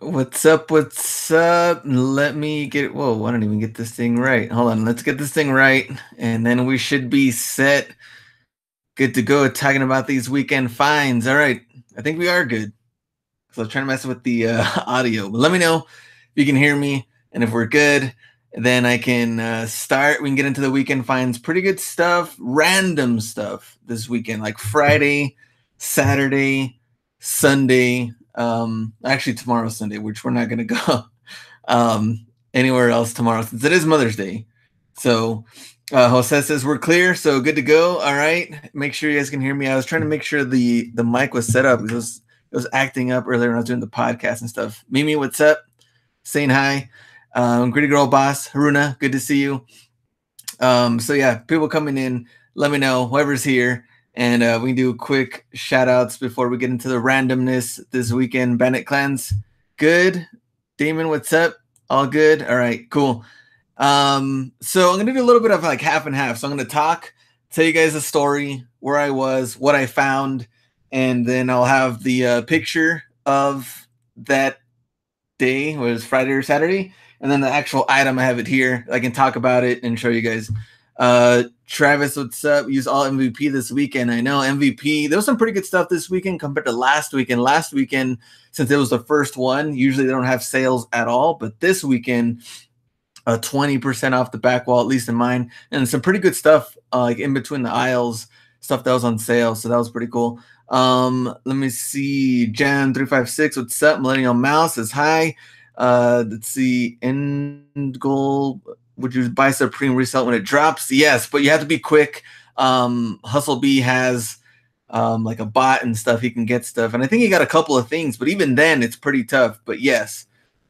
What's up? What's up? Let me get. Whoa, I don't even get this thing right. Hold on. Let's get this thing right. And then we should be set. Good to go. Talking about these weekend finds. All right. I think we are good. So I was trying to mess with the audio. But let me know if you can hear me. And if we're good, then I can start. We can get into the weekend finds. Pretty good stuff. Random stuff this weekend. Like Friday, Saturday, Sunday. Actually, tomorrow's Sunday, which we're not going to go anywhere else tomorrow since it is Mother's Day. So Jose says we're clear, so good to go. All right, make sure you guys can hear me. I was trying to make sure the mic was set up. It was acting up earlier when I was doing the podcast and stuff. Mimi, what's up? Saying hi. Gritty Girl Boss, Haruna, good to see you. So yeah, people coming in, let me know, whoever's here. And we can do quick shout outs before we get into the randomness this weekend. Bandit Clans, good. Damon, what's up? All good? All right, cool. So I'm going to do a little bit of like half and half. So I'm going to talk, tell you guys a story, where I was, what I found, and then I'll have the picture of that day, was Friday or Saturday, and then the actual item. I have it here. I can talk about it and show you guys. Travis, what's up? Use all MVP this weekend. I know MVP. There was some pretty good stuff this weekend compared to last weekend. Last weekend, since it was the first one, usually they don't have sales at all, but this weekend, 20% off the back wall, at least in mine, and some pretty good stuff like in between the aisles, stuff that was on sale. So that was pretty cool. Let me see. Jan356, what's up? Millennial Mouse says hi. Let's see. End goal. Would you buy Supreme resell when it drops? Yes, but you have to be quick. Hustle B has like a bot and stuff. He can get stuff, and I think he got a couple of things, but even then, it's pretty tough. But yes.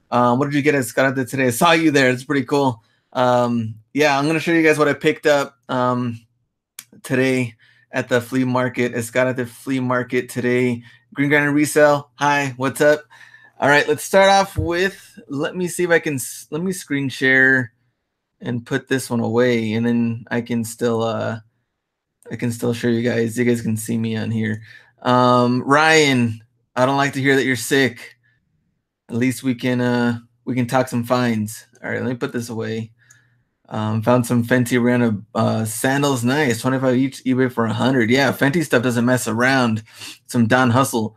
What did you get at Escarate today? I saw you there. It's pretty cool. Yeah, I'm going to show you guys what I picked up today at the flea market. Escarate Flea Market today. Green Grinder Resell. Hi, what's up? All right, let's start off with, let me see if I can, let me screen share and put this one away, and then I can still show you guys. You guys can see me on here. Ryan, I don't like to hear that you're sick. At least we can talk some finds. All right, let me put this away. Found some Fenty Rihanna sandals. Nice, 25 each, eBay for 100. Yeah, Fenty stuff doesn't mess around. Some Don Hustle.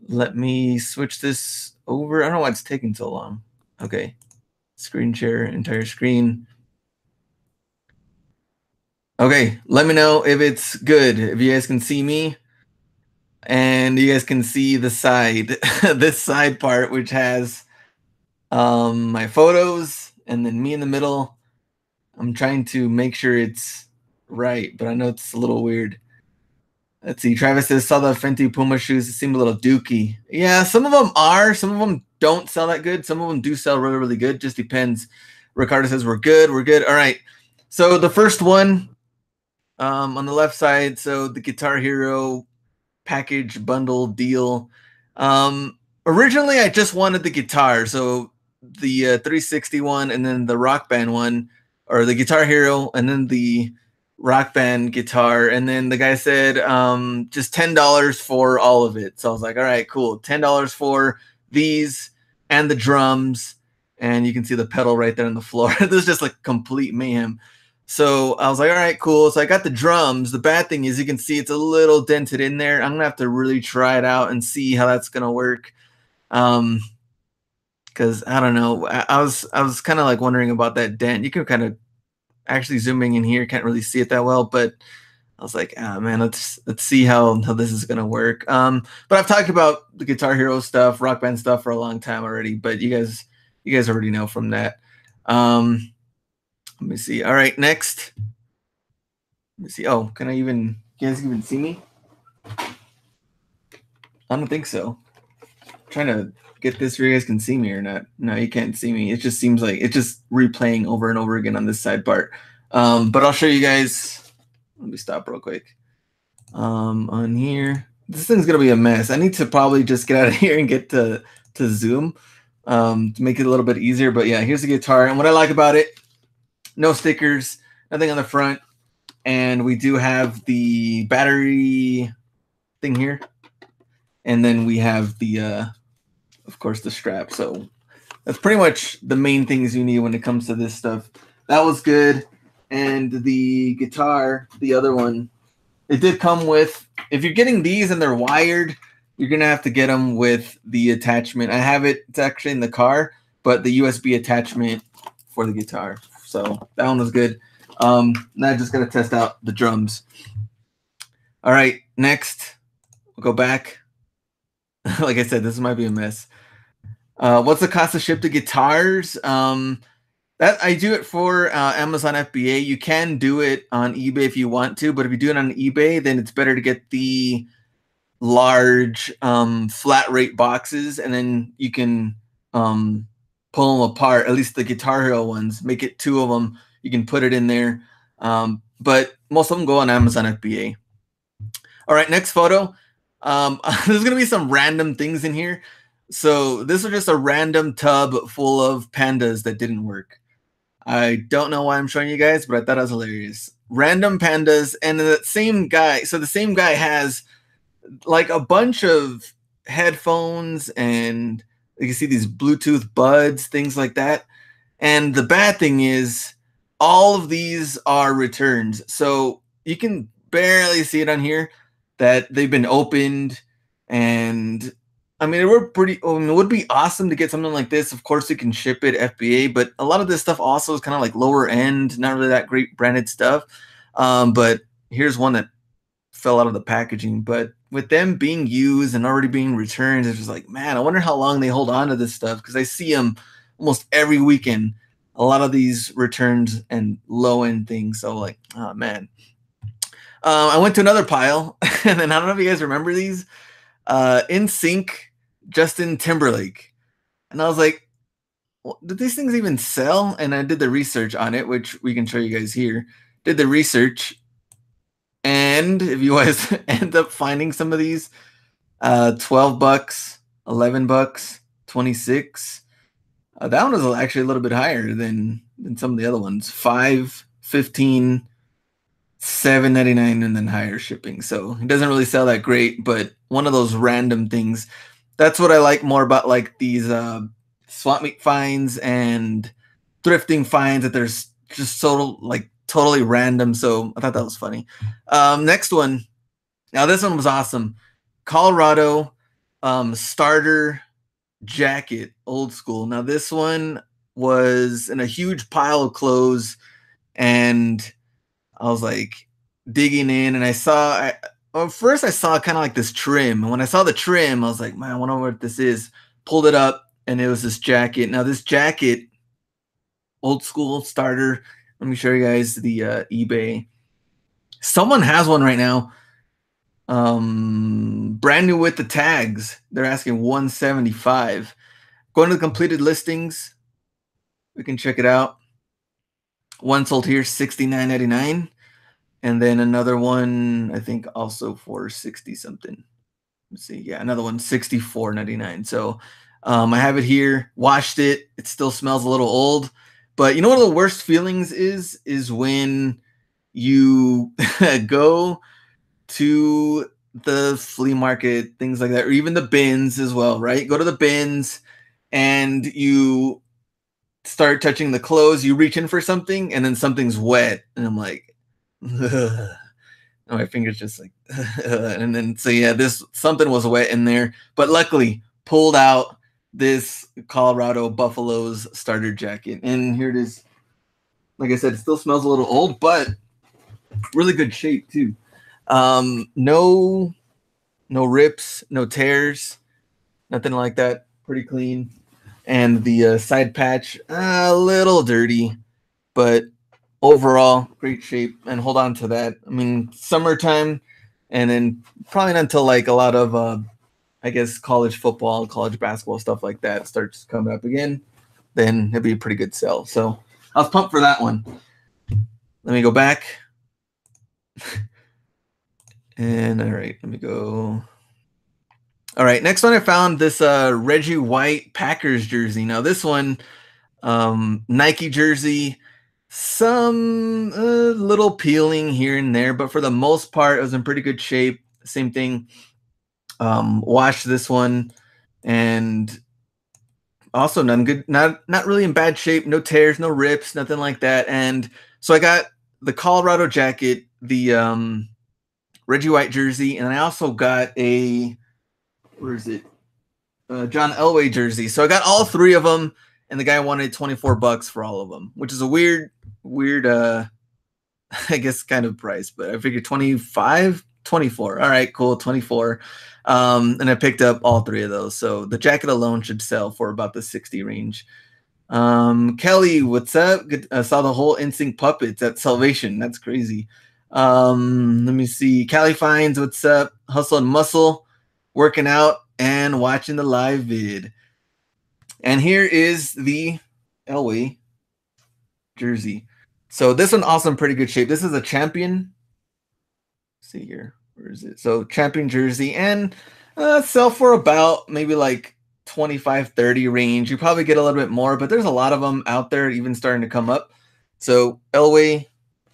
Let me switch this over. I don't know why it's taking so long. Okay, screen share, entire screen. Okay, let me know if it's good. If you guys can see me, and you guys can see the side, this side part, which has my photos and then me in the middle. I'm trying to make sure it's right, but I know it's a little weird. Let's see. Travis says, saw the Fenty Puma shoes. It seemed a little dookie. Yeah, some of them are. Some of them don't sell that good. Some of them do sell really, really good. Just depends. Ricardo says, we're good. We're good. All right. So the first one on the left side. So the Guitar Hero package bundle deal. Originally, I just wanted the guitar. So the 360 one and then the Rock Band one, or the Guitar Hero and then the Rock Band guitar. And then the guy said just $10 for all of it. So I was like, all right, cool. $10 for these and the drums. And you can see the pedal right there on the floor. This is just like complete mayhem. So I was like, all right, cool. So I got the drums. The bad thing is you can see it's a little dented in there. I'm going to have to really try it out and see how that's going to work. Because I don't know. I was kind of like wondering about that dent. You can kind of actually zooming in here, can't really see it that well, but I was like, ah, man, let's see how this is going to work. But I've talked about the Guitar Hero stuff, Rock Band stuff for a long time already, but you guys already know from that. Let me see. All right, next. Let me see. Oh, can I even, you guys even see me? I don't think so. I'm trying to get this where you guys can see me or not. No, you can't see me. It just seems like it's just replaying over and over again on this side part. But I'll show you guys. Let me stop real quick. On here. This thing's going to be a mess. I need to probably just get out of here and get to Zoom to make it a little bit easier. But yeah, here's the guitar. And what I like about it, no stickers, nothing on the front. And we do have the battery thing here. And then we have the of course, the strap. So that's pretty much the main things you need when it comes to this stuff. That was good. And the guitar, the other one, it did come with, if you're getting these and they're wired, you're going to have to get them with the attachment. I have it, it's actually in the car, but the USB attachment for the guitar. So that one was good. Now I just got to test out the drums. All right, next, we'll go back. Like I said, this might be a mess. What's the cost to ship the guitars? That I do it for Amazon FBA. You can do it on eBay if you want to, but if you do it on eBay, then it's better to get the large flat rate boxes, and then you can pull them apart. At least the Guitar Hero ones, make it 2 of them. You can put it in there, but most of them go on Amazon FBA. All right, next photo. There's gonna be some random things in here. So this was just a random tub full of pandas that didn't work. I don't know why I'm showing you guys, but I thought it was hilarious. Random pandas, and the same guy. So the same guy has like a bunch of headphones, and you can see these Bluetooth buds, things like that. And the bad thing is, all of these are returns. So you can barely see it on here that they've been opened. And I mean, it would be awesome to get something like this. Of course, you can ship it FBA, but a lot of this stuff also is kind of like lower end, not really that great branded stuff. But here's one that fell out of the packaging. But with them being used and already being returned, it's just like, man, I wonder how long they hold on to this stuff, because I see them almost every weekend. A lot of these returns and low end things. So like, oh man. I went to another pile, and then I don't know if you guys remember these. In Sync, Justin Timberlake. And I was like, well, did these things even sell? And I did the research on it, which we can show you guys here. Did the research. And if you guys end up finding some of these, 12 bucks, 11 bucks, 26. That one was actually a little bit higher than some of the other ones. 5, 15, $7.99, and then higher shipping. So it doesn't really sell that great, but one of those random things. That's what I like more about like these swap meet finds and thrifting finds, that there's just totally random. So I thought that was funny. Next one. Now this one was awesome. Colorado starter jacket, old school. Now this one was in a huge pile of clothes, and I was like digging in, and first I saw kind of like this trim. And when I saw the trim, I was like, man, I wonder what this is. Pulled it up, and it was this jacket. Now this jacket, old school starter. Let me show you guys the eBay. Someone has one right now. Brand new with the tags. They're asking $175. Going to the completed listings. We can check it out. One sold here, $69.99. And then another one, I think also for 60 something. Let's see. Yeah, another one, $64.99. So I have it here, washed it. It still smells a little old. But you know what the worst feelings is when you go to the flea market, things like that, or even the bins as well, right? Go to the bins and you start touching the clothes, you reach in for something, and then something's wet. And I'm like, ugh. And my fingers just like, and then so yeah, something was wet in there, but luckily pulled out this Colorado Buffaloes starter jacket, and here it is. Like I said, it still smells a little old, but really good shape too. No rips, no tears, nothing like that. Pretty clean, and the side patch a little dirty, but overall, great shape, and hold on to that. I mean, summertime, and then probably not until like a lot of, I guess, college football, college basketball, stuff like that starts coming up again, then it'd be a pretty good sell. So I was pumped for that one. Let me go back. And all right, let me go. All right, next one I found this Reggie White Packers jersey. Now this one, Nike jersey. Some little peeling here and there, but for the most part, it was in pretty good shape. Same thing. Washed this one, and Also none good, not really in bad shape, no tears, no rips, nothing like that. And so I got the Colorado jacket, the Reggie White jersey, and I also got a, where is it? John Elway jersey. So I got all three of them, and the guy wanted $24 for all of them, which is a weird I guess kind of price, but I figured 25, 24. All right, cool, 24. And I picked up all three of those. So the jacket alone should sell for about the 60 range. Kelly, what's up? Good, I saw the whole NSYNC puppets at Salvation. That's crazy. Let me see. Callie Finds, what's up? Hustle and Muscle, working out and watching the live vid. And here is the Elway jersey. So this one also in pretty good shape. This is a champion. Let's see here. Where is it? So champion jersey, and sell for about maybe like 25, 30 range. You probably get a little bit more, but there's a lot of them out there even starting to come up. So Elway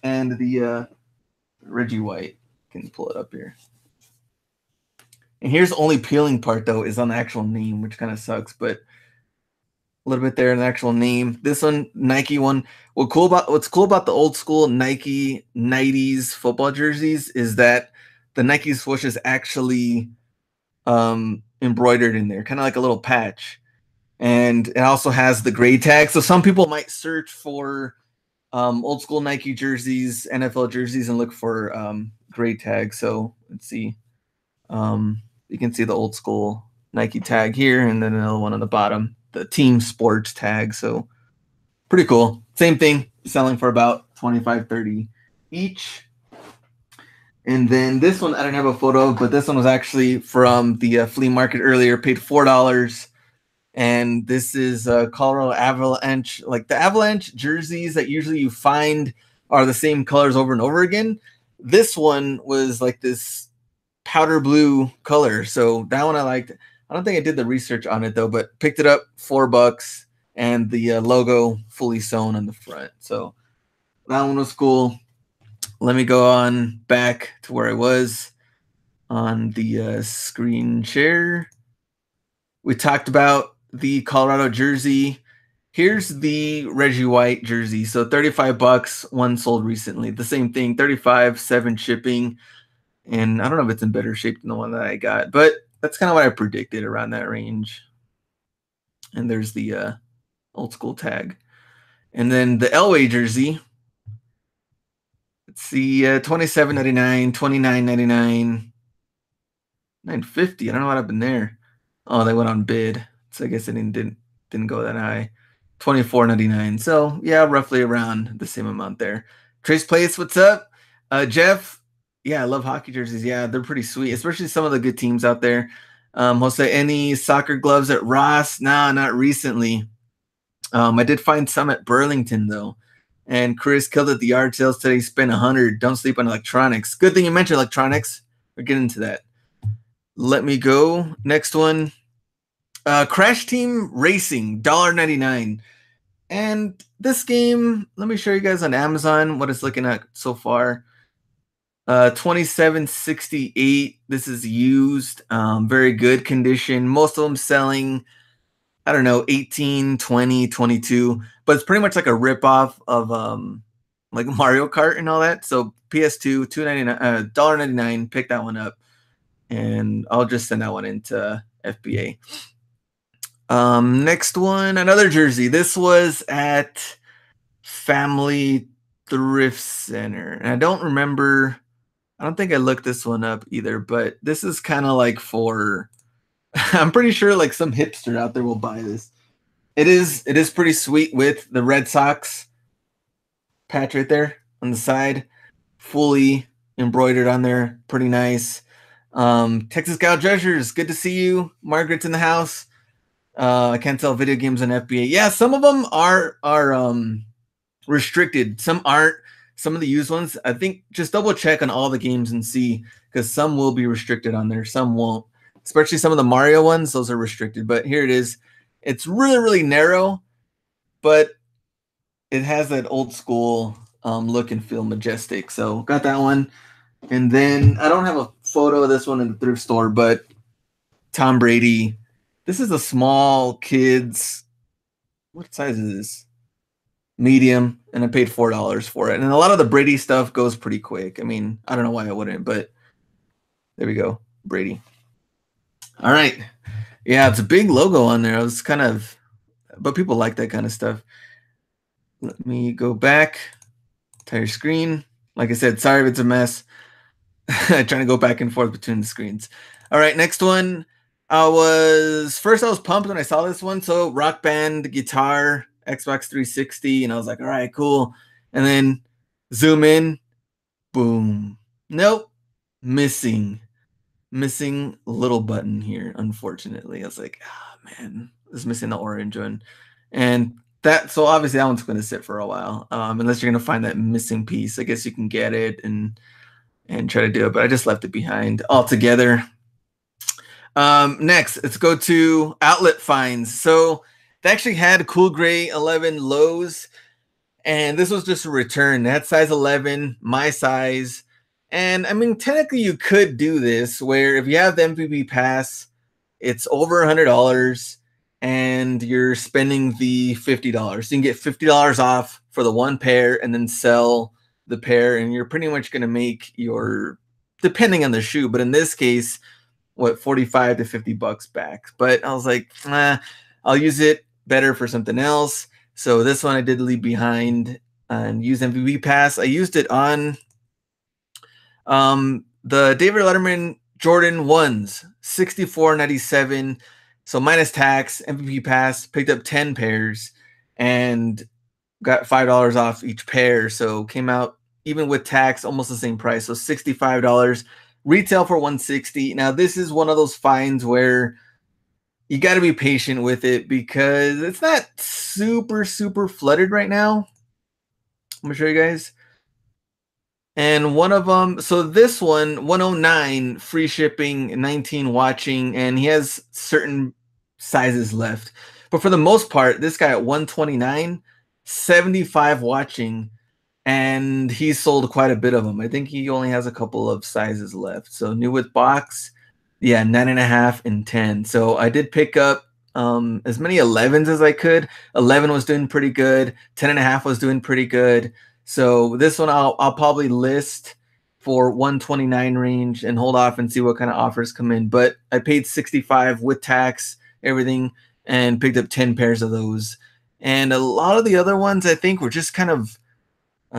and the Reggie White. Can pull it up here. And here's the only peeling part though, is on the actual name, which kind of sucks, but a little bit there in the actual name. This one, Nike one. What's cool about the old school Nike 90s football jerseys is that the Nike swoosh is actually embroidered in there, kind of like a little patch. And it also has the gray tag. So some people might search for old school Nike jerseys, NFL jerseys, and look for gray tag. So let's see. You can see the old school Nike tag here, and then another one on the bottom, the team sports tag. So pretty cool. Same thing, selling for about 25, 30 each. And then this one I don't have a photo of, but this one was actually from the flea market earlier. Paid $4, and this is Colorado Avalanche. Like the Avalanche jerseys that usually you find are the same colors over and over again. This one was like this powder blue color, so that one I liked. I don't think I did the research on it though, but picked it up $4, and the logo fully sewn on the front. So that one was cool. Let me go on back to where I was on the screen share. We talked about the Colorado jersey. Here's the Reggie White jersey. So $35, one sold recently. The same thing, 35, 7 shipping. And I don't know if it's in better shape than the one that I got, but that's kind of what I predicted, around that range. And there's the old school tag. And then the Elway jersey. Let's see, $27.99, $29.99, $9.50. I don't know what happened there. Oh, they went on bid, so I guess it didn't go that high. $24.99. So yeah, roughly around the same amount there. Trace Place, what's up? Jeff, yeah, I love hockey jerseys. Yeah, they're pretty sweet, especially some of the good teams out there. Jose, any soccer gloves at Ross? Nah, not recently. I did find some at Burlington though. And Chris killed at the yard sales today. Spent $100. Don't sleep on electronics. Good thing you mentioned electronics. We'll get into that. Let me go. Next one. Crash Team Racing, $1.99. And this game, let me show you guys on Amazon what it's looking at so far. $27.68. This is used. Very good condition. Most of them selling, I don't know, 18, 20, 22, but it's pretty much like a ripoff of like Mario Kart and all that. So PS2, $2.99, $1.99. Pick that one up, and I'll just send that one into FBA. Next one, another jersey. This was at Family Thrift Center, and I don't remember. I don't think I looked this one up either, but this is kind of like for. I'm pretty sure like some hipster out there will buy this. It is pretty sweet with the Red Sox patch right there on the side, fully embroidered on there. Pretty nice. Texas Gal Treasures, good to see you. Margaret's in the house. I can't sell video games on FBA. Yeah, some of them are restricted. Some aren't. Some of the used ones, I think, just double check on all the games and see, because some will be restricted on there, some won't. Especially some of the Mario ones, those are restricted. But here it is. It's really, really narrow, but it has that old school look and feel, majestic. So got that one. And then I don't have a photo of this one in the thrift store, but Tom Brady. This is a small kids what size is this? Medium, and I paid $4 for it. And a lot of the Brady stuff goes pretty quick. I mean, I don't know why I wouldn't, but there we go, Brady. All right. Yeah, it's a big logo on there. I was kind of, but people like that kind of stuff. Let me go back. Entire screen. Like I said, sorry if it's a mess. Trying to go back and forth between the screens. All right, next one. I was pumped when I saw this one. So Rock Band guitar, Xbox 360, and I was like, all right, cool. And then zoom in, boom. Nope, missing little button here. Unfortunately, I was like, oh man, it's missing the orange one, and that. So obviously that one's going to sit for a while, unless you're going to find that missing piece. I guess you can get it and try to do it, but I just left it behind altogether. Next, let's go to outlet finds. So they actually had Cool Gray 11 lows, and this was just a return. That size 11, my size. And I mean, technically you could do this where if you have the MVP pass, it's over $100 and you're spending the $50. So you can get $50 off for the one pair and then sell the pair, and you're pretty much going to make your, depending on the shoe, but in this case, what, 45 to 50 bucks back. But I was like, I'll use it better for something else. So this one I did leave behind and use MVP pass. I used it on the David Letterman Jordan 1s, $64.97. So minus tax, MVP pass, picked up 10 pairs and got $5 off each pair. So came out, even with tax, almost the same price. So $65. Retail for $160. Now this is one of those finds where you got to be patient with it because it's not super flooded right now. I'm gonna show you guys. And one of them, so this one, 109, free shipping, 19 watching, and he has certain sizes left. But for the most part, this guy at 129, 75 watching, and he sold quite a bit of them. I think he only has a couple of sizes left. So new with box, yeah, 9.5 and 10. So I did pick up as many 11s as I could. 11 was doing pretty good. 10.5 was doing pretty good. So this one I'll probably list for 129 range and hold off and see what kind of offers come in. But I paid 65 with tax, everything, and picked up 10 pairs of those. And a lot of the other ones I think were just kind of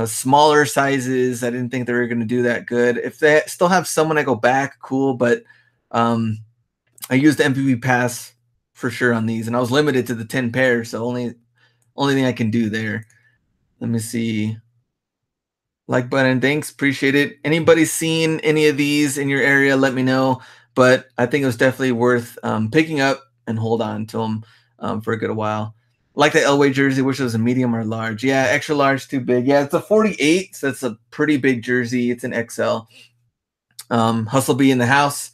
smaller sizes. I didn't think they were going to do that good. If they still have someone I go back, cool. But I used the MVP pass for sure on these, and I was limited to the 10 pairs. So only thing I can do there. Let me see. Like button, thanks, appreciate it. Anybody seen any of these in your area, let me know. But I think it was definitely worth picking up and hold on to them for a good while. Like the Elway jersey, wish it was a medium or large. Yeah, extra large, too big. Yeah, it's a 48, so it's a pretty big jersey. It's an XL. Hustle B in the house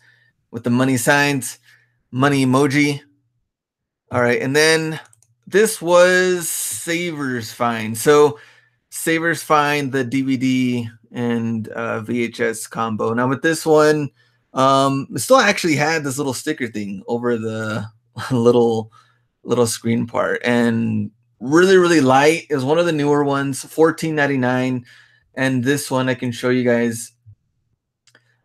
with the money signs, money emoji. All right, and then this was Savers Find. So Savers Find the DVD and VHS combo. Now with this one, it still actually had this little sticker thing over the little screen part, and really light. It was one of the newer ones, $14.99. And this one I can show you guys.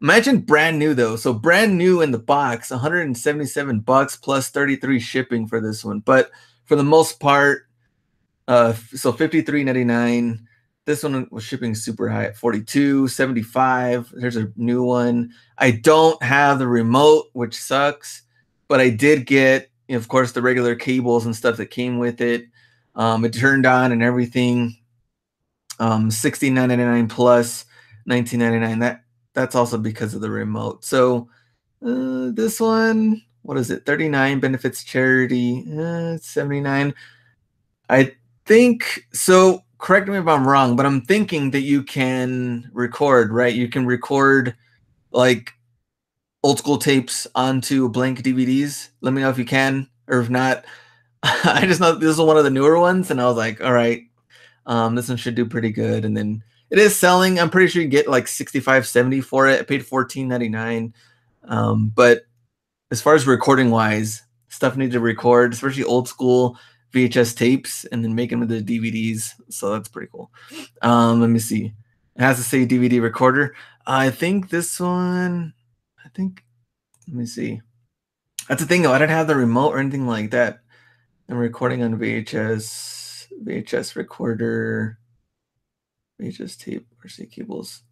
Imagine brand new though. So brand new in the box, 177 bucks plus 33 shipping for this one. But for the most part, so $53.99. This one was shipping super high at $42.75. There's a new one. I don't have the remote, which sucks, but I did get, of course, the regular cables and stuff that came with it. It turned on and everything. $69.99 plus $19.99. That's also because of the remote. So this one, what is it? 39 benefits charity. 79. I think so. Correct me if I'm wrong, but I'm thinking that you can record, right? You can record like old school tapes onto blank DVDs. Let me know if you can, or if not. I just know this is one of the newer ones, and I was like, all right, this one should do pretty good. And then it is selling. I'm pretty sure you get like $65.70 for it. I paid $14.99. But as far as recording wise, stuff needs to record, especially old school. VHS tapes and then make them into DVDs. So that's pretty cool. Let me see. It has to say DVD recorder. I think this one, let me see. That's the thing though. I didn't have the remote or anything like that. I'm recording on VHS recorder, VHS tape, RC cables.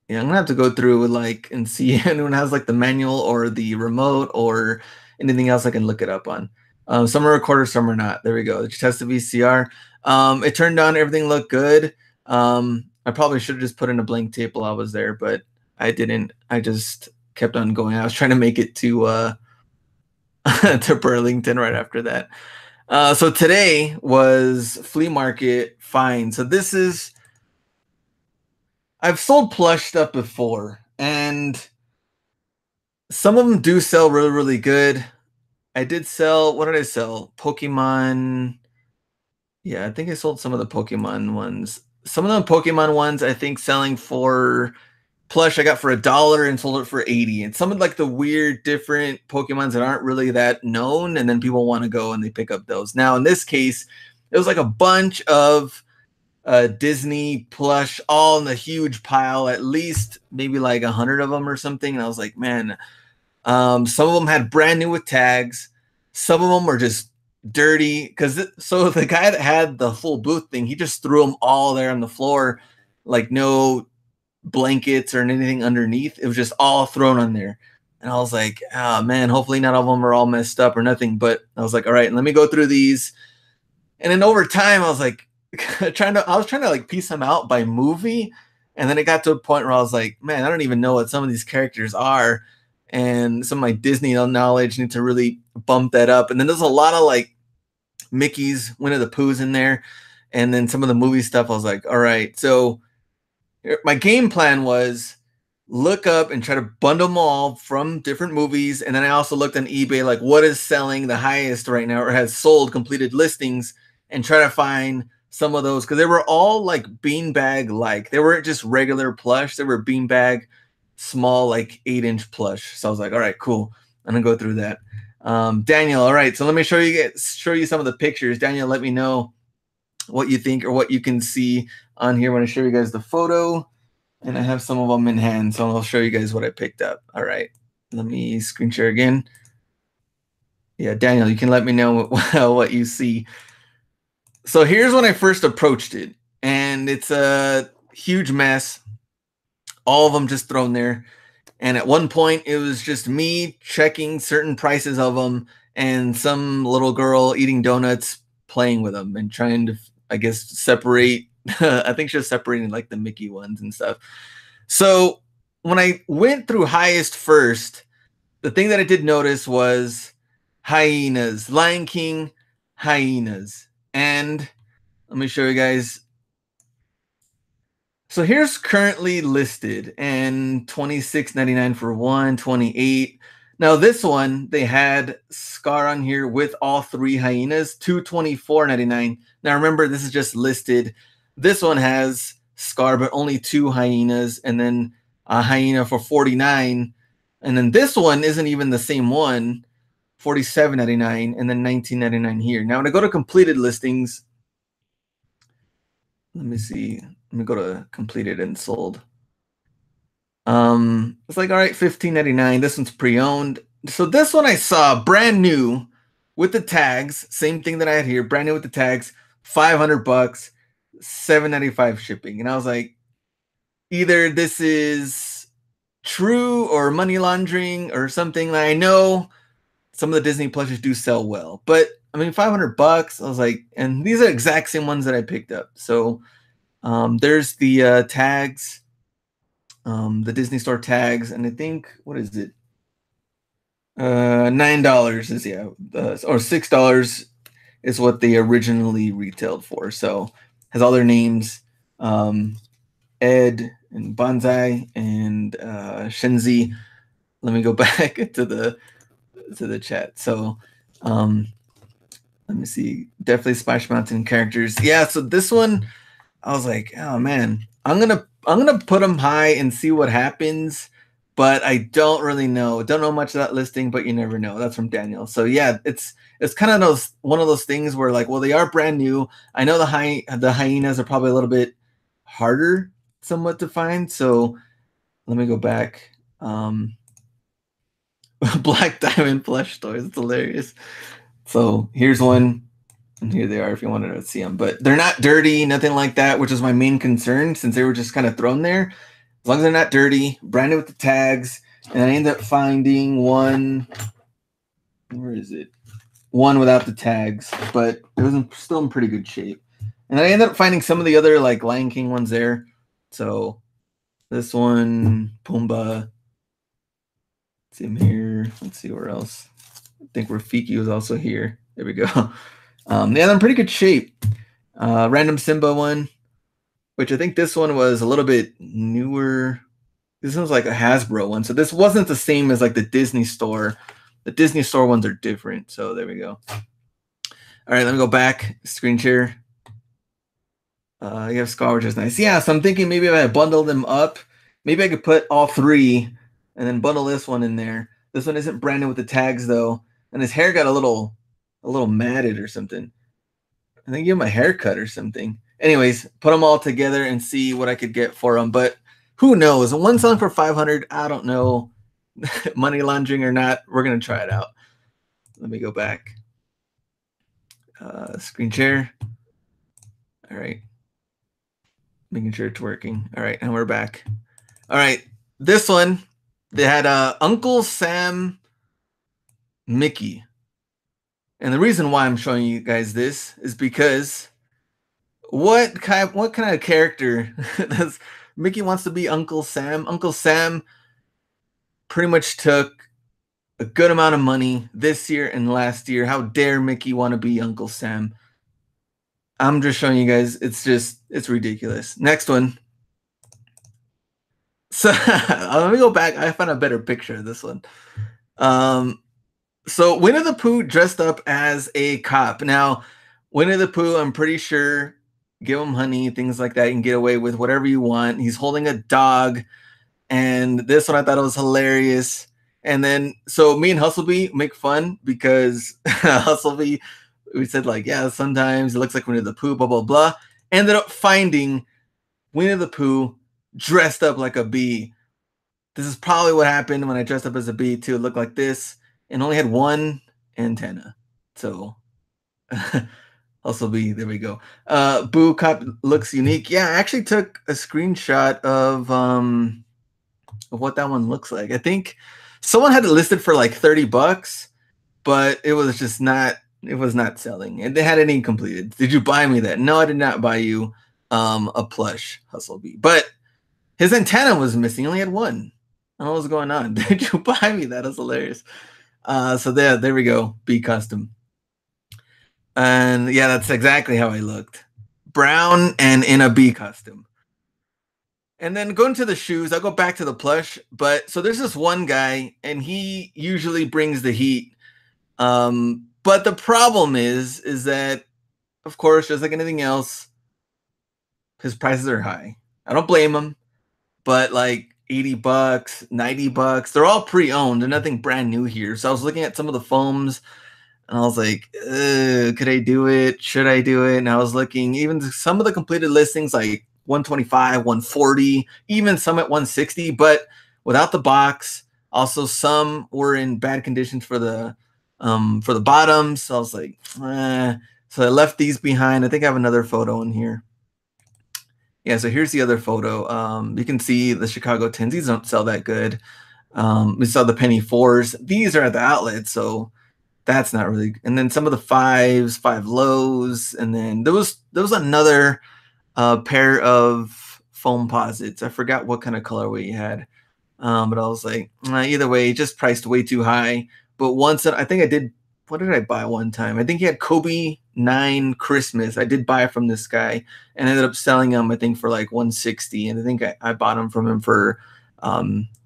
Yeah, I'm gonna have to go through with like and see if anyone has like the manual or the remote or anything else I can look it up on. Some are recorded, some are not. There we go. Just test the VCR. It turned on, everything looked good. I probably should have just put in a blank tape while I was there, but I didn't. I just kept on going. I was trying to make it to to Burlington right after that. So today was Flea Market find. So this is, I've sold plush stuff before, and some of them do sell really, really good. I did sell, what did I sell? Pokemon. Yeah, I think I sold some of the Pokemon ones. Some of the Pokemon ones, I think selling for plush, I got for $1 and sold it for 80. And some of like the weird, different Pokemons that aren't really that known, and then people want to go and they pick up those. Now, in this case, it was like a bunch of Disney plush all in a huge pile, at least maybe like 100 of them or something. And I was like, man, some of them had brand new with tags. Some of them were just dirty. So the guy that had the full booth thing, he just threw them all there on the floor, like no blankets or anything underneath. It was just all thrown on there. And I was like, oh man, hopefully not all of them are all messed up or nothing. But I was like, all right, let me go through these. And then over time, I was like, I was trying to like piece them out by movie. And then it got to a point where I was like, man, I don't even know what some of these characters are. And some of my Disney knowledge need to really bump that up. And then there's a lot of like Mickey's, Winnie the Pooh's in there. And then some of the movie stuff, I was like, all right. So my game plan was look up and try to bundle them all from different movies. And then I also looked on eBay, like what is selling the highest right now or has sold completed listings, and try to find some of those, because they were all like beanbag like. They weren't just regular plush. They were beanbag, small, like 8-inch plush. So I was like, all right, cool. I'm gonna go through that. Daniel, all right. So let me show you some of the pictures. Daniel, let me know what you think or what you can see on here when I show you guys the photo. And I have some of them in hand, so I'll show you guys what I picked up. All right, let me screen share again. Yeah, Daniel, you can let me know what you see. So here's when I first approached it, and it's a huge mess. All of them just thrown there. And at one point, it was just me checking certain prices of them and some little girl eating donuts, playing with them and trying to, I guess, separate. I think she was separating like the Mickey ones and stuff. So when I went through highest first, the thing that I did notice was hyenas, Lion King hyenas. And let me show you guys. So here's currently listed, and $26.99 for one, $28. Now this one, they had Scar on here with all 3 hyenas, $224.99. Now remember, this is just listed. This one has Scar, but only 2 hyenas, and then a hyena for $49. And then this one isn't even the same one, $47.99, and then $19.99 here. Now when I go to completed listings, let me see. Let me go to completed and sold. It's like, all right, $15.99. This one's pre-owned. So this one I saw brand new with the tags, same thing that I had here, brand new with the tags, $500, $7.95 shipping. And I was like, either this is true or money laundering or something. I know some of the Disney plushes do sell well, but I mean, $500. I was like, and these are the exact same ones that I picked up. So there's the tags, the Disney Store tags, and I think, what is it? $9 is, yeah, or $6 is what they originally retailed for. So has all their names, Ed and Bonsai and Shenzi. Let me go back to the chat. So let me see. Definitely Splash Mountain characters. Yeah, so this one, I was like, oh man, I'm gonna put them high and see what happens. but I don't really know. Don't know much of that listing, but you never know. That's from Daniel. So yeah, it's kind of those one of those things where like, well, they are brand new. I know the hyenas are probably a little bit harder somewhat to find. So let me go back. Black Diamond plush toys. It's hilarious. So here's one. And here they are if you wanted to see them. But they're not dirty, nothing like that, which is my main concern since they were just kind of thrown there. As long as they're not dirty, branded with the tags. And I ended up finding one. Where is it? One without the tags, but it was still in pretty good shape. And I ended up finding some of the other like Lion King ones there. So this one, Pumbaa. See him here. Let's see where else. I think Rafiki was also here. There we go. Yeah, they're in pretty good shape. Random Simba one, which I think this one was a little bit newer. This one's like a Hasbro one. So this wasn't the same as like the Disney store. The Disney store ones are different. So there we go. All right, let me go back. Screen share. You have Scar, which is nice. Yeah, so I'm thinking maybe if I bundle them up, maybe I could put all three and then bundle this one in there. This one isn't branded with the tags though. And his hair got a little matted or something. I think give him a haircut or something. Anyways, put them all together and see what I could get for them. But who knows? One selling for 500. I don't know, money laundering or not. We're gonna try it out. Let me go back. Screen share. All right, making sure it's working. All right, and we're back. All right, this one they had Uncle Sam Mickey. And the reason why I'm showing you guys this is because what kind of character does Mickey wants to be Uncle Sam? Uncle Sam pretty much took a good amount of money this year and last year. How dare Mickey want to be Uncle Sam? I'm just showing you guys. It's ridiculous. Next one. So let me go back. I found a better picture of this one. So Winnie the Pooh dressed up as a cop. Now, Winnie the Pooh, I'm pretty sure, give him honey, things like that. You can get away with whatever you want. He's holding a dog. And this one I thought it was hilarious. And then, so me and Hustlebee make fun because Hustlebee, we said like, yeah, sometimes it looks like Winnie the Pooh, blah, blah, blah. Ended up finding Winnie the Pooh dressed up like a bee. This is probably what happened when I dressed up as a bee too. It looked like this and only had one antenna. So Hustlebee, there we go. Boo Cop looks unique. Yeah, I actually took a screenshot of what that one looks like. I think someone had it listed for like $30, but it was just not, it was not selling. And they had it incompleted. Did you buy me that? No, I did not buy you a plush Hustlebee. But his antenna was missing. He only had one. I don't know what's going on. Did you buy me that? That's hilarious. So there we go. Bee custom. And yeah, that's exactly how I looked. Brown and in a bee costume. And then going to the shoes, I'll go back to the plush. But so there's this one guy, and he usually brings the heat. But the problem is that, of course, just like anything else, his prices are high. I don't blame him, but like $80, $90, they're all pre-owned. They're nothing brand new here. So I was looking at some of the foams, and I was like, could I do it? Should I do it? And I was looking, even some of the completed listings, like 125, 140, even some at 160, but without the box. Also, some were in bad conditions for the bottoms. So I was like, So I left these behind. I think I have another photo in here. Yeah, so here's the other photo. You can see the Chicago 10s. These don't sell that good. We saw the penny 4s. These are at the outlet, so that's not really. And then some of the 5s, 5 lows, and then there was another pair of foam posits. I forgot what kind of colorway he had, but I was like, either way, just priced way too high. But once I think I did. What did I buy one time? I think he had Kobe 9 Christmas. I did buy it from this guy and ended up selling him, I think, for like 160. And I think I bought him from him for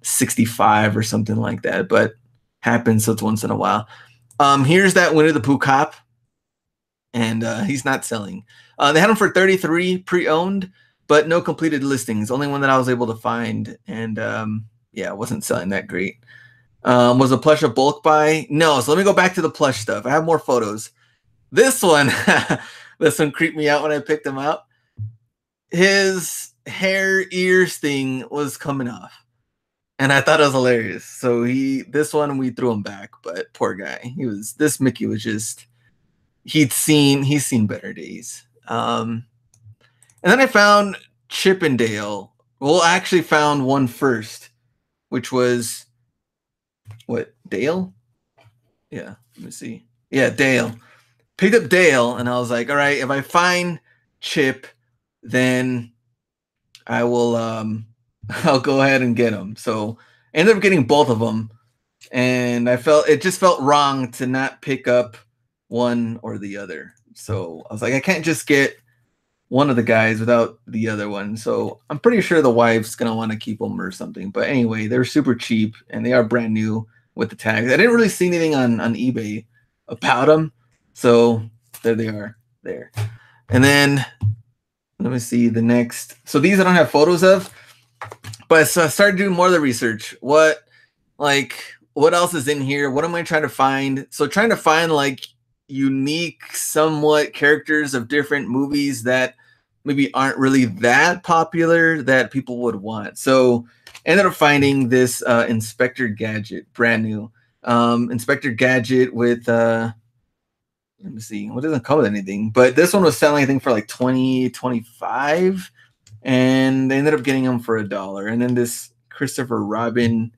65 or something like that. But happens, so it's once in a while. Here's that Winnie the Pooh cop, and he's not selling. They had him for 33 pre-owned, but no completed listings. Only one that I was able to find. And yeah, it wasn't selling that great. Was a plush a bulk buy? No. So let me go back to the plush stuff. I have more photos. This one, this one creeped me out when I picked him up. His hair ears thing was coming off, and I thought it was hilarious. So this one we threw him back, but poor guy. This Mickey was just he's seen better days. And then I found Chippendale. Well, I actually found one first, which was what, Dale? Yeah, let me see. Yeah, Dale. Picked up Dale, and I was like, all right, if I find Chip, then I will I'll go ahead and get him. So I ended up getting both of them, and it just felt wrong to not pick up one or the other. So I was like, I can't just get one of the guys without the other one. So I'm pretty sure the wife's gonna want to keep them or something. But anyway, they're super cheap and they are brand new with the tags. I didn't really see anything on eBay about them, so there they are there. And then let me see the next. So these I don't have photos of, but so I started doing more of the research. What else is in here? What am I trying to find? So trying to find like unique, somewhat characters of different movies that maybe aren't really that popular that people would want. So ended up finding this Inspector Gadget, brand new. Inspector Gadget with let me see, what doesn't come with anything, but this one was selling I think for like 20, 25, and they ended up getting them for $1. And then this Christopher Robin,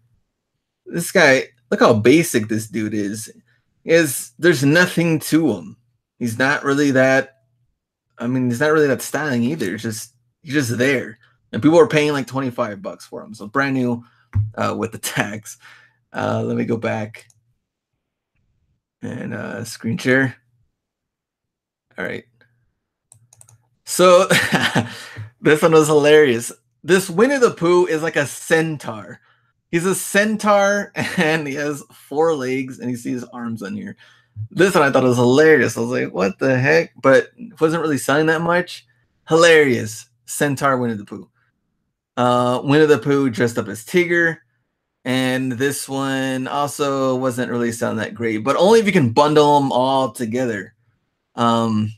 this guy, look how basic this dude is there's nothing to him. He's not really that, he's not really that styling either. He's just there. And people are paying like $25 for him. So brand new with the tags. Let me go back and screen share. All right. So this one was hilarious. This Winnie the Pooh is like a centaur. He's a centaur and he has 4 legs and you see his arms on here. This one I thought was hilarious. I was like, what the heck? But it wasn't really selling that much. Hilarious. Centaur Winnie the Pooh. Winnie the Pooh dressed up as Tigger. And this one also wasn't really selling that great, but only if you can bundle them all together. Bolo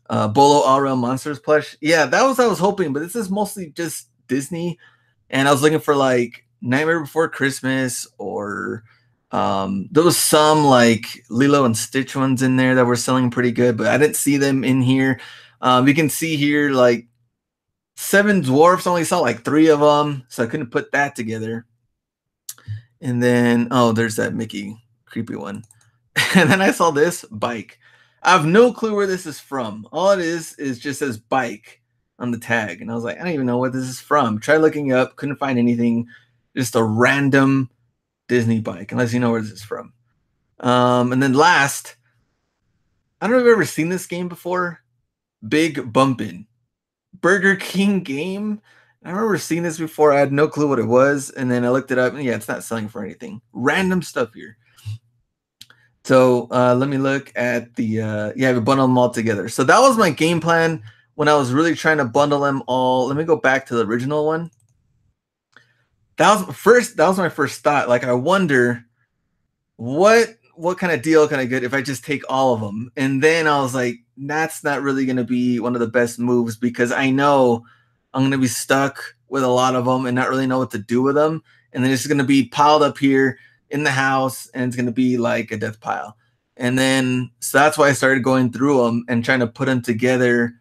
All Real Monsters plush. Yeah, that was what I was hoping, but this is mostly just Disney. And I was looking for like Nightmare Before Christmas, or there was some like Lilo and Stitch ones in there that were selling pretty good, but I didn't see them in here. You can see here like Seven Dwarfs only saw like 3 of them, so I couldn't put that together. And then there's that Mickey creepy one. And then I saw this bike. I have no clue where this is from. All it is just says bike on the tag, and I was like, I don't even know what this is from. Tried looking up, couldn't find anything. Just a random Disney bike, unless you know where this is from. And then last, I don't know if you've ever seen this game before. Big Bumpin'. Burger King game. I remember seeing this before. I had no clue what it was, and then I looked it up, and yeah, it's not selling for anything. Random stuff here. So let me look at the we bundle them all together. So that was my game plan when I was really trying to bundle them all. Let me go back to the original one. That was my first thought. Like, I wonder what kind of deal can I get if I just take all of them? And then I was like, that's not really going to be one of the best moves, because I know I'm going to be stuck with a lot of them and not really know what to do with them. And then it's going to be piled up here in the house, and it's going to be like a death pile. And then, so that's why I started going through them and trying to put them together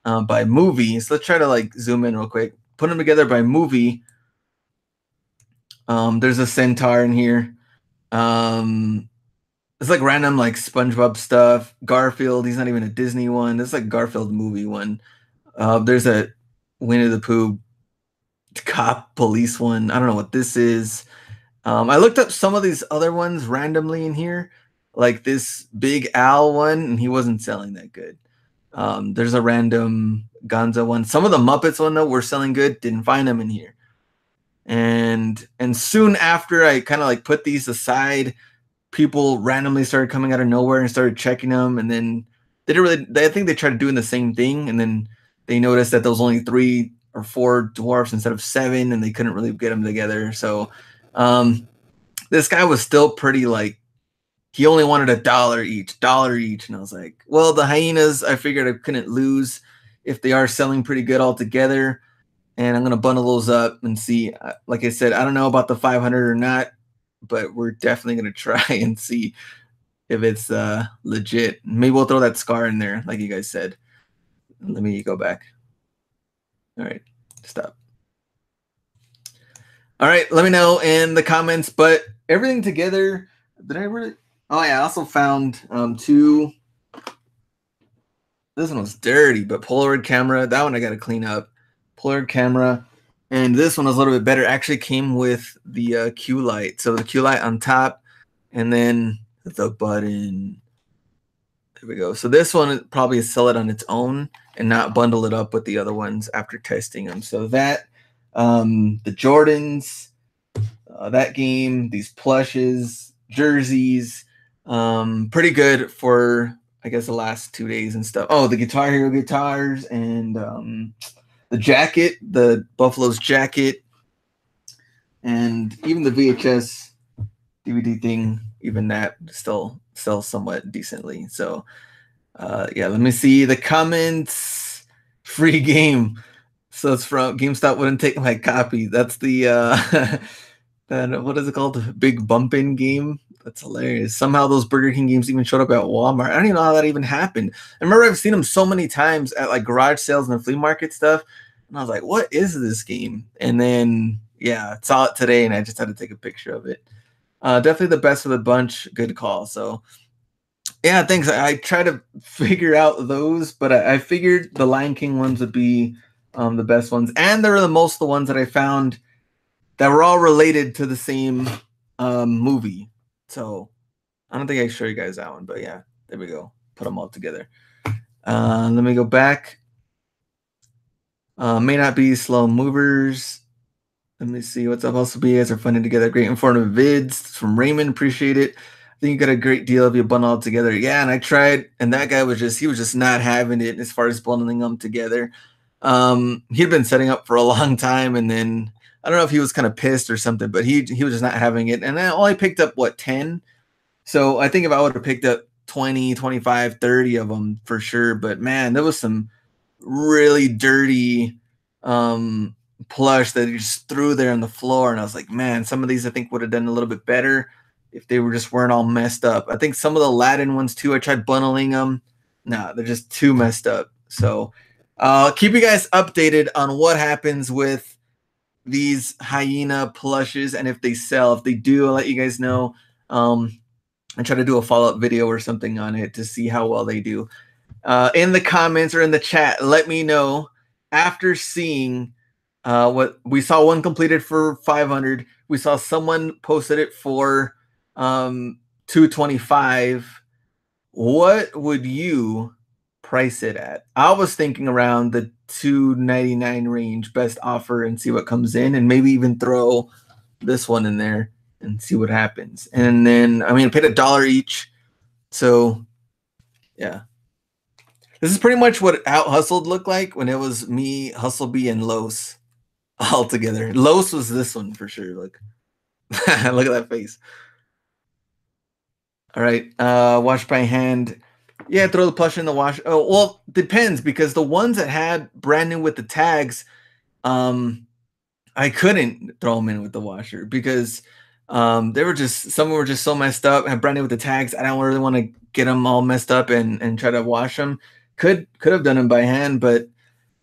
by movie. So let's try to like zoom in real quick. Put them together by movie. There's a centaur in here. It's like random like SpongeBob stuff. Garfield, he's not even a Disney one. It's like Garfield movie one. There's a Winnie the Pooh cop police one. I don't know what this is. I looked up some of these other ones randomly in here, like this Big Al one, and he wasn't selling that good. There's a random Gonzo one. Some of the Muppets one though were selling good. Didn't find them in here. And soon after I kind of like put these aside, people randomly started coming out of nowhere and started checking them. And then they didn't really, I think they tried doing the same thing. And then they noticed that there was only 3 or 4 dwarfs instead of 7, and they couldn't really get them together. So this guy was still pretty like, he only wanted $1 each, and I was like, well, the hyenas, I figured I couldn't lose if they are selling pretty good altogether, and I'm gonna bundle those up and see. Like I said, I don't know about the 500 or not, but we're definitely gonna try and see if it's legit. Maybe we'll throw that scar in there, like you guys said. Let me go back. All right, stop. All right, let me know in the comments. But everything together, did I really? Oh yeah, I also found 2. This one was dirty, but Polaroid camera. That one I got to clean up. Polaroid camera, and this one was a little bit better. Actually, came with the Q light. So the Q light on top, and then the button. There we go. So this one probably sell it on its own and not bundle it up with the other ones after testing them. So that the Jordans, that game, these plushes, jerseys, pretty good for, I guess, the last 2 days and stuff. Oh, the Guitar Hero guitars and the jacket, the Buffalo's jacket, and even the VHS DVD thing, even that still sells somewhat decently. So yeah, let me see the comments. Free game. So it's from GameStop wouldn't take my copy. That's the that, what is it called? Big Bumpin' game. That's hilarious. Somehow those Burger King games even showed up at Walmart. I don't even know how that even happened. I remember I've seen them so many times at like garage sales and flea market stuff. And I was like, what is this game? And then, yeah, I saw it today and I just had to take a picture of it. Definitely the best of the bunch. Good call. So, yeah, thanks. I try to figure out those, but I figured the Lion King ones would be the best ones. And they're the most the ones that I found that were all related to the same movie. So I don't think I show you guys that one, but yeah, there we go. Put them all together. Let me go back. May not be slow movers. Let me see what's up. Also, you guys are funding together. Great informative vids from Raymond. Appreciate it. I think you got a great deal if you bundle all together. Yeah, and I tried, and that guy was just not having it as far as bundling them together. He'd been setting up for a long time, and then I don't know if he was kind of pissed or something, but he was just not having it. And then I only picked up, what, 10? So I think if I would have picked up 20, 25, 30 of them for sure. But man, there was some really dirty plush that he just threw there on the floor. And I was like, man, some of these I think would have done a little bit better if they weren't all messed up. I think some of the Aladdin ones too, I tried bundling them. No, they're just too messed up. So keep you guys updated on what happens with these hyena plushes and if they sell. If they do, I'll let you guys know. And try to do a follow-up video or something on it to see how well they do. In the comments or in the chat, let me know after seeing what we saw. One completed for 500. We saw someone posted it for 225. What would you price it at? I was thinking around the $299 range, best offer, and see what comes in, and maybe even throw this one in there and see what happens. And then, I mean, I paid $1 each. So, yeah. This is pretty much what Out Hustled looked like when it was me, Hustlebee, and Los all together. Los was this one for sure. Look. Look at that face. All right. Wash by hand. Yeah, throw the plush in the wash. Oh, well, depends, because the ones that had brand new with the tags, I couldn't throw them in with the washer because they were just, some were just so messed up, had brand new with the tags. I don't really want to get them all messed up and try to wash them. Could have done them by hand, but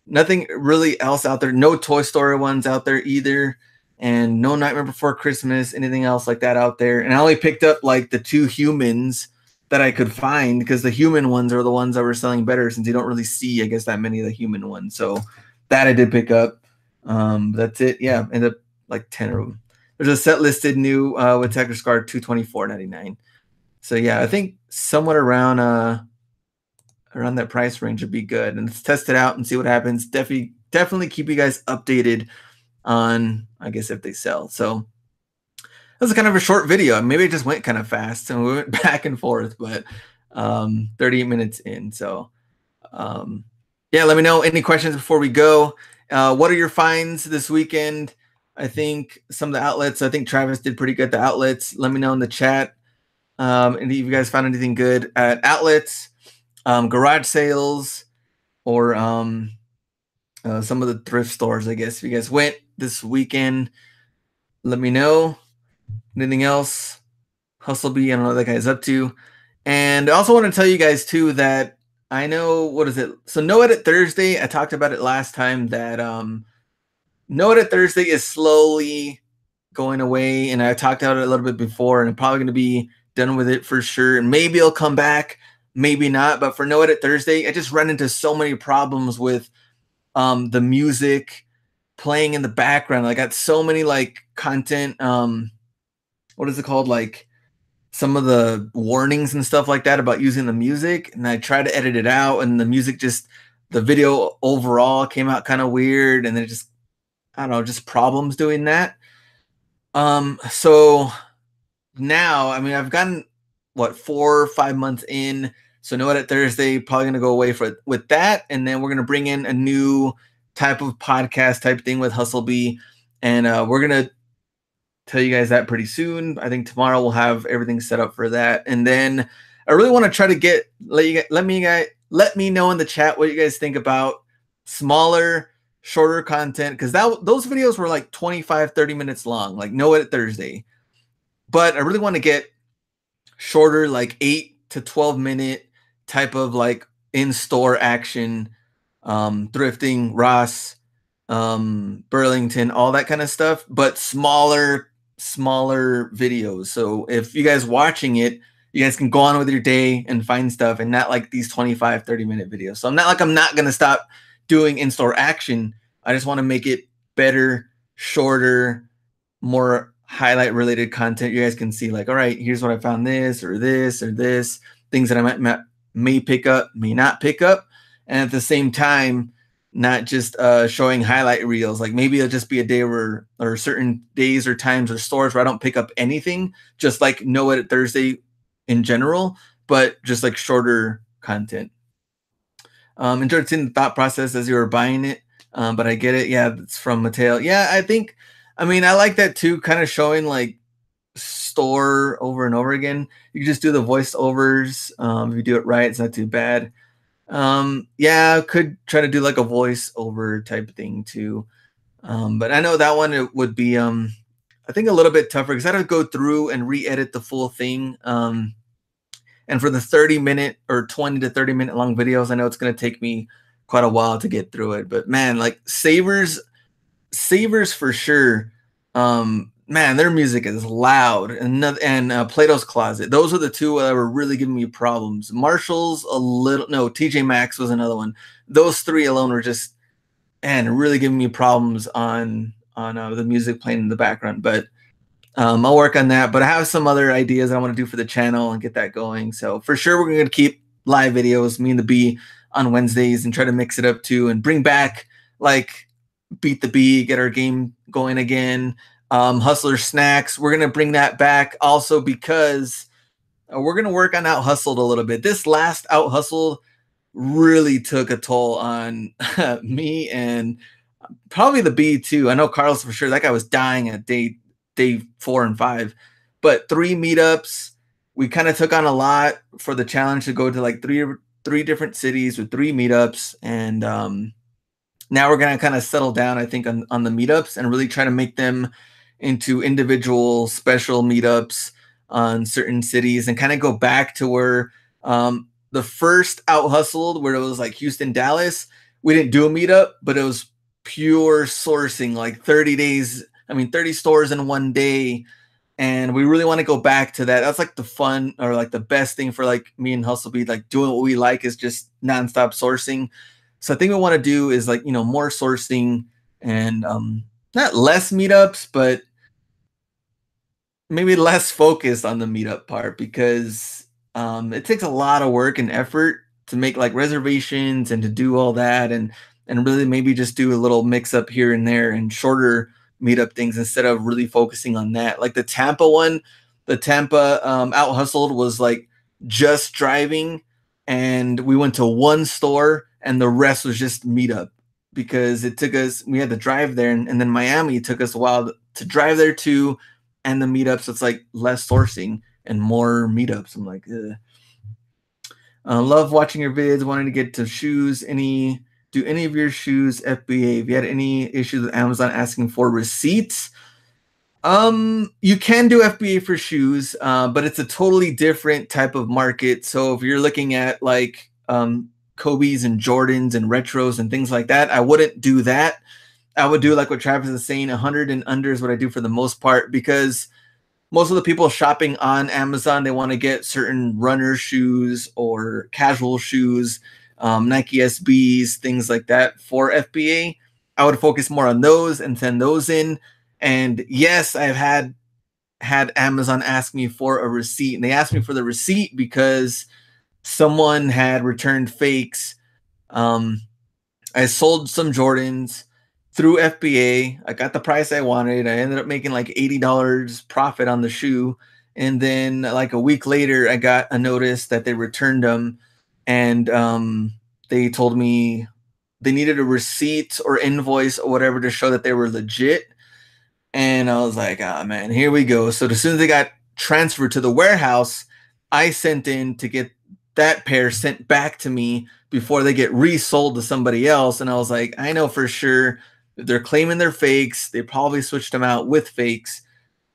nothing really else out there. No Toy Story ones out there either, and no Nightmare Before Christmas, anything else like that out there. And I only picked up like the 2 humans that I could find, because the human ones are the ones that were selling better, since you don't really see, I guess, that many of the human ones. So that I did pick up. That's it. Yeah, ended up like 10 of them. There's a set listed new with Tecker Scar, $224.99. So yeah, I think somewhat around that price range would be good. And let's test it out and see what happens. Definitely keep you guys updated on, I guess, if they sell. So that was kind of a short video. Maybe it just went kind of fast and we went back and forth, but 38 minutes in. So yeah, let me know any questions before we go. What are your finds this weekend? I think some of the outlets, I think Travis did pretty good. The outlets, let me know in the chat. And if you guys found anything good at outlets, garage sales, or some of the thrift stores, I guess. If you guys went this weekend, let me know. Anything else? Hustlebee, I don't know what that guy's up to. And I also want to tell you guys too that I know, what is it? So No Edit Thursday, I talked about it last time that No Edit Thursday is slowly going away, and I talked about it a little bit before, and I'm probably going to be done with it for sure. And maybe it'll come back, maybe not. But for No Edit Thursday, I just run into so many problems with the music playing in the background. I got so many like content, what is it called? Like some of the warnings and stuff like that about using the music, and I tried to edit it out, and the music just, the video overall came out kind of weird, and then it just, I don't know, just problems doing that. So now, I mean, I've gotten what 4 or 5 months in, so No Edit Thursday probably gonna go away with that, and then we're gonna bring in a new type of podcast type thing with Hustlebee, and we're gonna tell you guys that pretty soon. I think tomorrow we'll have everything set up for that. And then I really want to try to let me know in the chat what you guys think about smaller, shorter content, because those videos were like 25-30 minutes long, like No Edit Thursday. But I really want to get shorter, like 8 to 12 minute type of like in-store action, thrifting, Ross, Burlington, all that kind of stuff, but smaller videos. So if you guys watching it, you guys can go on with your day and find stuff, and not like these 25-30 minute videos. So I'm not going to stop doing in-store action. I just want to make it better, shorter, more highlight related content. You guys can see like, all right, here's what I found, this or this or this, things that I may pick up, may not pick up. And at the same time, not just showing highlight reels. Like maybe it'll just be a day where, or certain days or times or stores where I don't pick up anything, just like No Edit Thursday in general, but just like shorter content. Enjoyed seeing the thought process as you were buying it, but I get it. Yeah, it's from Mateo. Yeah, I mean, I like that too, kind of showing like store over and over again. You can just do the voiceovers. If you do it right, it's not too bad. Yeah, I could try to do like a voiceover type thing too. But I know that one, it would be I think a little bit tougher because I had to go through and re-edit the full thing. And for the 30-minute or 20 to 30-minute long videos, I know it's going to take me quite a while to get through it. But man, like Savers for sure. Man, their music is loud, and Plato's Closet. Those are the two that were really giving me problems. Marshall's a little, no, TJ Maxx was another one. Those three alone were just, and really giving me problems on the music playing in the background. But I'll work on that. But I have some other ideas I want to do for the channel and get that going. So for sure, we're going to keep live videos, me and the Bee, on Wednesdays, and try to mix it up too, and bring back like Beat the Bee, get our game going again. Hustler Snacks, we're going to bring that back also because we're going to work on Out Hustled a little bit. This last Out Hustled really took a toll on me, and probably the Bee too. I know Carlos for sure. That guy was dying at day 4 and 5. But 3 meetups, we kind of took on a lot for the challenge to go to like three different cities with 3 meetups. And now we're going to kind of settle down, I think, on the meetups and really try to make them into individual special meetups on certain cities, and kind of go back to where the first Out Hustled, where it was like Houston, Dallas, we didn't do a meetup, but it was pure sourcing, like 30 stores in one day. And we really want to go back to that. That's like the fun, or like the best thing for like me and Hustlebee, like doing what we like is just nonstop sourcing. So I think we want to do is like, more sourcing, and not less meetups, but maybe less focused on the meetup part, because it takes a lot of work and effort to make like reservations and to do all that, and really maybe just do a little mix up here and there and shorter meetup things instead of really focusing on that. Like the Tampa one, the Tampa Out Hustled was like just driving, and we went to one store and the rest was just meetup. because it took us, we had to drive there, and then Miami took us a while to drive there too, and the meetups. So it's like less sourcing and more meetups. I'm like, ugh. Love watching your vids. Wanting to get to shoes. Do any of your shoes FBA? Have you had any issues with Amazon asking for receipts? You can do FBA for shoes, but it's a totally different type of market. So if you're looking at like Kobe's and Jordans and retros and things like that, I wouldn't do that. I would do like what Travis is saying, 100 and under is what I do for the most part, because most of the people shopping on Amazon, they want to get certain runner shoes or casual shoes, Nike SBs, things like that for FBA. I would focus more on those and send those in. And yes, I've had Amazon ask me for a receipt, and they asked me for the receipt because someone had returned fakes. I sold some Jordans through FBA. I got the price I wanted. I ended up making like $80 profit on the shoe. And then like a week later, I got a notice that they returned them. And they told me they needed a receipt or invoice or whatever to show that they were legit. And I was like, oh man, here we go. So as soon as they got transferred to the warehouse, I sent in to get that pair sent back to me before they get resold to somebody else. And I was like, I know for sure if they're claiming they're fakes, they probably switched them out with fakes.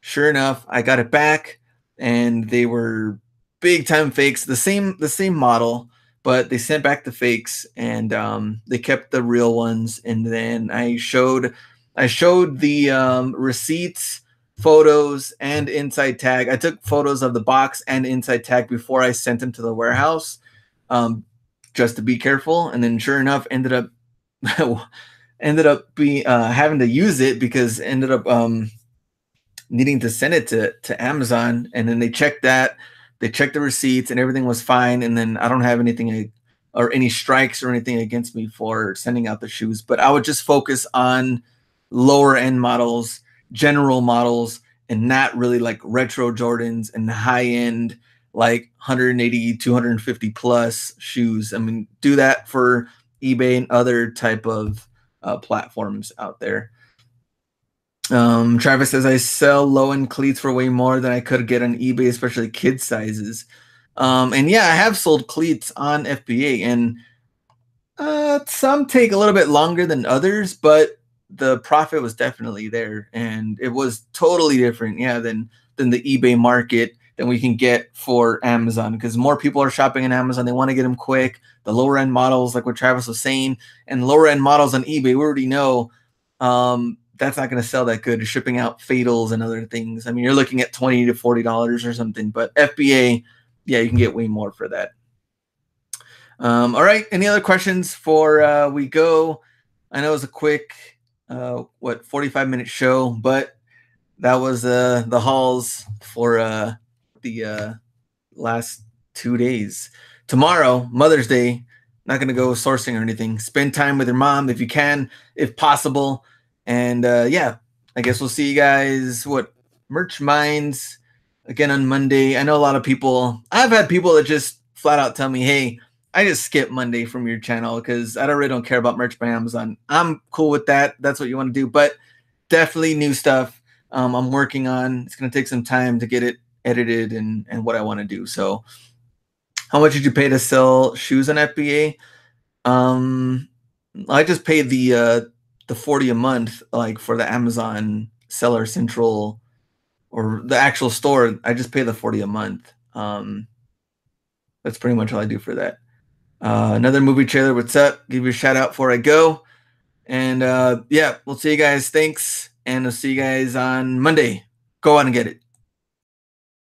Sure enough, I got it back, and they were big time fakes, the same model, but they sent back the fakes, and they kept the real ones. And then I showed the receipts, photos, and inside tag. I took photos of the box and inside tag before I sent them to the warehouse, just to be careful. And then sure enough, ended up having to use it, because ended up needing to send it to Amazon. And then they checked that, they checked the receipts, and everything was fine. And then I don't have anything or any strikes or anything against me for sending out the shoes. But I would just focus on lower end models, general models, and not really like retro Jordans and high end like 180, 250 plus shoes. I mean, do that for eBay and other type of platforms out there. Travis says, I sell low end cleats for way more than I could get on eBay, especially kid sizes. And yeah, I have sold cleats on FBA, and some take a little bit longer than others, but the profit was definitely there, and it was totally different, yeah, than the eBay market than we can get for Amazon, because more people are shopping on Amazon. They want to get them quick. The lower end models, like what Travis was saying, and lower end models on eBay, we already know that's not going to sell that good. You're shipping out fatals and other things. I mean, you're looking at $20 to $40 or something, but FBA, yeah, you can get way more for that. All right. Any other questions for we go? I know it was a quick 45-minute show, but that was the hauls for the last 2 days. Tomorrow, Mother's Day, not going to go sourcing or anything. Spend time with your mom if you can, if possible. And yeah, I guess we'll see you guys, Merch Minds again on Monday. I know a lot of people, I've had people that just flat out tell me, hey, I just skip Monday from your channel because I really don't care about merch by Amazon. I'm cool with that. That's what you want to do, but definitely new stuff I'm working on. It's going to take some time to get it edited and what I want to do. So how much did you pay to sell shoes on FBA? I just paid the $40 a month, like for the Amazon Seller Central or the actual store. I just pay the $40 a month. That's pretty much all I do for that. Another movie trailer. What's up? Give you a shout out before I go. And yeah, we'll see you guys. Thanks. And I'll see you guys on Monday. Go out and get it.